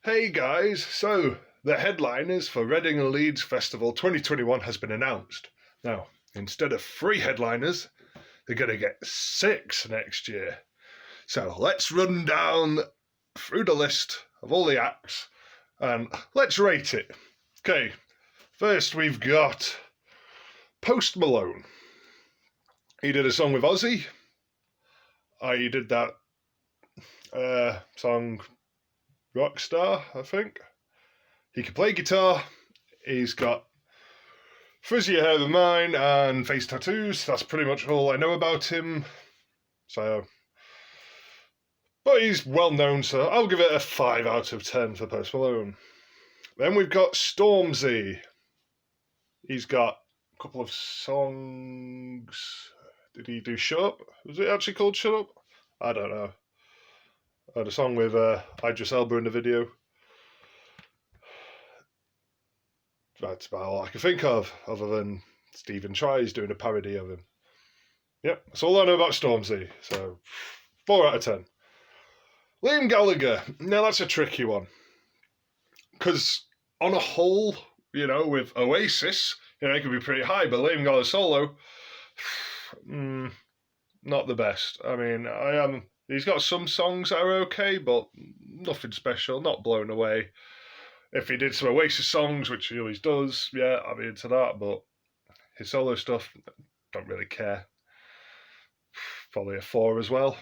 Hey guys, so the headliners for Reading and Leeds Festival 2021 has been announced. Now, instead of 3 headliners, they're going to get 6 next year. So let's run down through the list of all the acts and let's rate it. Okay, first we've got Post Malone. He did a song with Ozzy. He did that song Rockstar, I think. He can play guitar. He's got frizzier hair than mine and face tattoos. That's pretty much all I know about him. But he's well known, so I'll give it a 5 out of 10 for Post Malone. Then we've got Stormzy. He's got a couple of songs. Did he do Shut Up? Was it actually called Shut Up? I don't know. I had a song with Idris Elba in the video. That's about all I can think of, other than Stephen Tries doing a parody of him. Yep, that's all I know about Stormzy. So, 4 out of 10. Liam Gallagher. Now, that's a tricky one. Because, on a whole, with Oasis, it could be pretty high, but Liam Gallagher solo, not the best. I mean, he's got some songs that are okay, but nothing special, not blown away. If he did some Oasis songs, which he always does, yeah, I'd be into that, but his solo stuff, don't really care. Probably a 4 as well.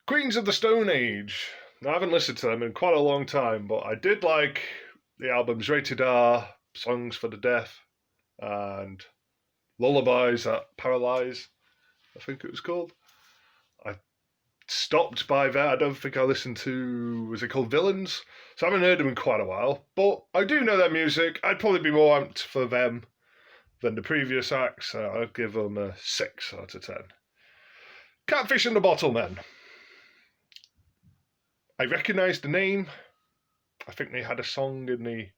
Queens of the Stone Age. Now, I haven't listened to them in quite a long time, but I did like the albums Rated R, Songs for the Deaf, and Lullabies That Paralyze, I think it was called. I stopped by there. I don't think I listened to, was it called Villains? So I haven't heard them in quite a while, but I do know their music. I'd probably be more amped for them than the previous acts, so I'd give them a 6 out of 10. Catfish and the Bottlemen. I recognise the name. I think they had a song in the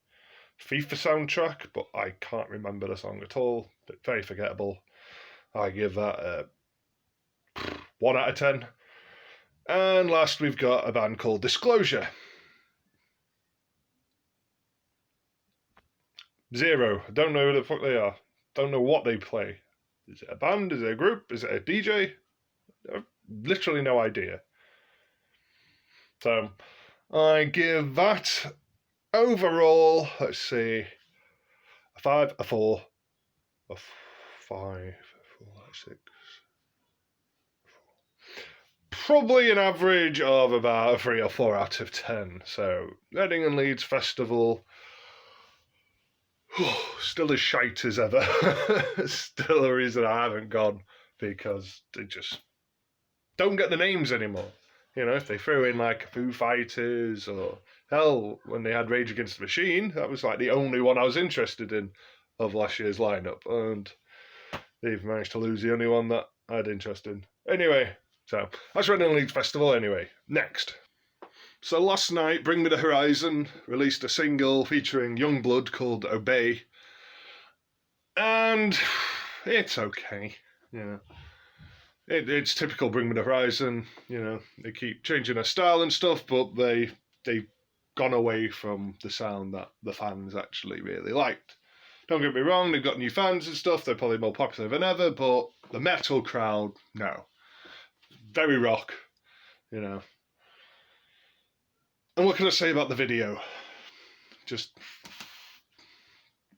FIFA soundtrack, but I can't remember the song at all. Very forgettable. I give that a 1 out of 10. And last we've got a band called Disclosure. 0. I don't know who the fuck they are. Don't know what they play. Is it a band? Is it a group? Is it a DJ? I have literally no idea. So I give that overall, let's see, a 5, a 4, a 5, 4, 6. Probably an average of about a 3 or 4 out of 10. So, Reading and Leeds Festival, still as shite as ever. Still a reason I haven't gone, because they just don't get the names anymore. If they threw in like Foo Fighters, or hell, when they had Rage Against the Machine, that was like the only one I was interested in of last year's lineup, and they've managed to lose the only one that I had interest in. Anyway, so that's Reading and Leeds Festival anyway. Next. So last night, Bring Me the Horizon released a single featuring Yungblud called Obey. And it's okay, It's typical Bring Me the Horizon, they keep changing their style and stuff, but they've gone away from the sound that the fans actually really liked. Don't get me wrong, they've got new fans and stuff, they're probably more popular than ever, but the metal crowd, no. Very rock, And what can I say about the video? Just,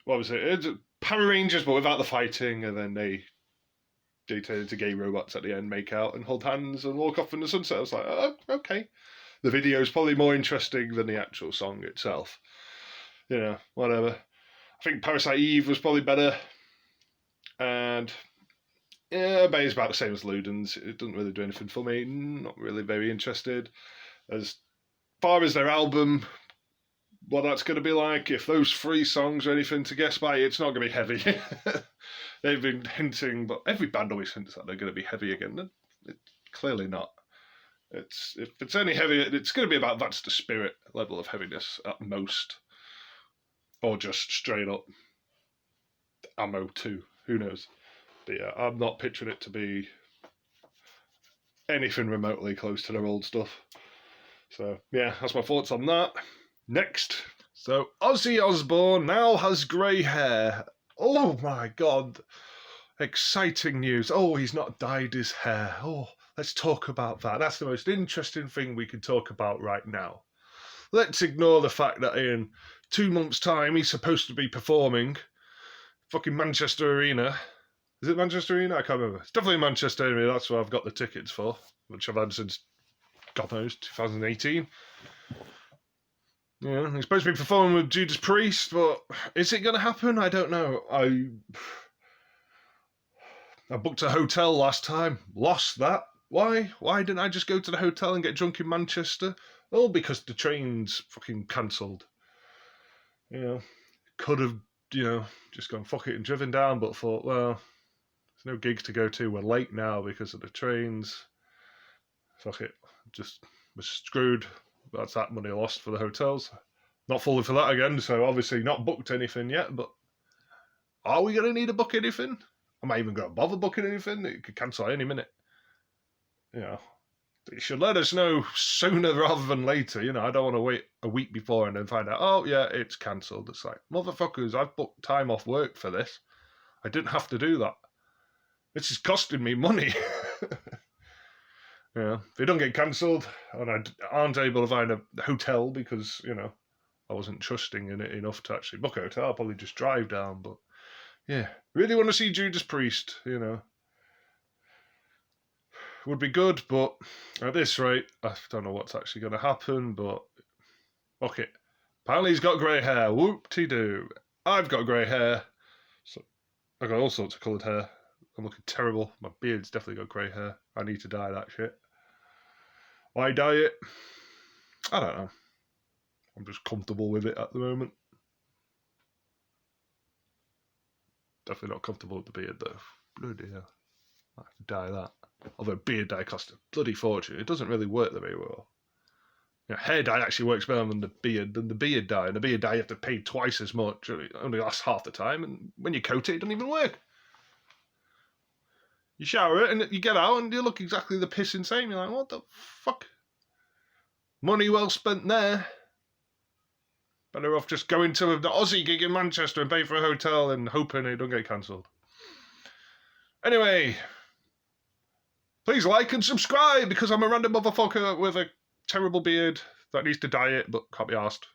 what was it? It's Power Rangers, but without the fighting, and then they turn into gay robots at the end, make out and hold hands and walk off in the sunset. I was like, oh, okay. The video is probably more interesting than the actual song itself. Whatever. I think Parasite Eve was probably better. And yeah, Bay is about the same as Ludens. It doesn't really do anything for me. Not really very interested. As far as their album, what that's going to be like, if those 3 songs are anything to guess by, it's not going to be heavy. They've been hinting, but every band always hints that they're going to be heavy again. It's clearly not. If it's any heavier, it's going to be about That's the Spirit level of heaviness at most. Or just straight up Ammo 2. Who knows? But yeah, I'm not picturing it to be anything remotely close to their old stuff. So, yeah, that's my thoughts on that. Next. So, Ozzy Osbourne now has grey hair. Oh my God. Exciting news. Oh, he's not dyed his hair. Oh, let's talk about that. That's the most interesting thing we can talk about right now. Let's ignore the fact that in 2 months' time he's supposed to be performing fucking Manchester Arena. Is it Manchester Arena? I can't remember. It's definitely Manchester Arena. That's what I've got the tickets for, which I've had since, God knows, 2018. Yeah, he's supposed to be performing with Judas Priest, but is it going to happen? I don't know. I booked a hotel last time, lost that. Why? Why didn't I just go to the hotel and get drunk in Manchester? Oh, because the train's fucking cancelled. You know, could have, just gone fuck it and driven down, but thought, well, there's no gigs to go to. We're late now because of the trains. Fuck it. Just was screwed. That's that money lost for the hotels. Not falling for that again, so obviously not booked anything yet, but are we going to need to book anything? Am I even going to bother booking anything? It could cancel any minute. You should let us know sooner rather than later. I don't want to wait a week before and then find out, oh, yeah, it's cancelled. It's like, motherfuckers, I've booked time off work for this. I didn't have to do that. This is costing me money. If it don't get cancelled and I aren't able to find a hotel because, I wasn't trusting in it enough to actually book a hotel, I'll probably just drive down. But, yeah, really want to see Judas Priest, Would be good, but at this rate, I don't know what's actually going to happen, but okay. Apparently he's got grey hair. Whoop-de-doo. I've got grey hair. So I've got all sorts of coloured hair. I'm looking terrible. My beard's definitely got grey hair. I need to dye that shit. Why dye it? I don't know. I'm just comfortable with it at the moment. Definitely not comfortable with the beard, though. Bloody hell. I have to dye that. Although beard dye costs a bloody fortune. It doesn't really work very well. Hair dye actually works better than the beard dye. And the beard dye you have to pay twice as much. It only lasts half the time. And when you coat it, it doesn't even work. You shower it and you get out and you look exactly the piss insane. You're like, what the fuck? Money well spent there. Better off just going to the Ozzy gig in Manchester and pay for a hotel and hoping it don't get cancelled. Anyway, please like and subscribe because I'm a random motherfucker with a terrible beard that needs to dye it but can't be arsed.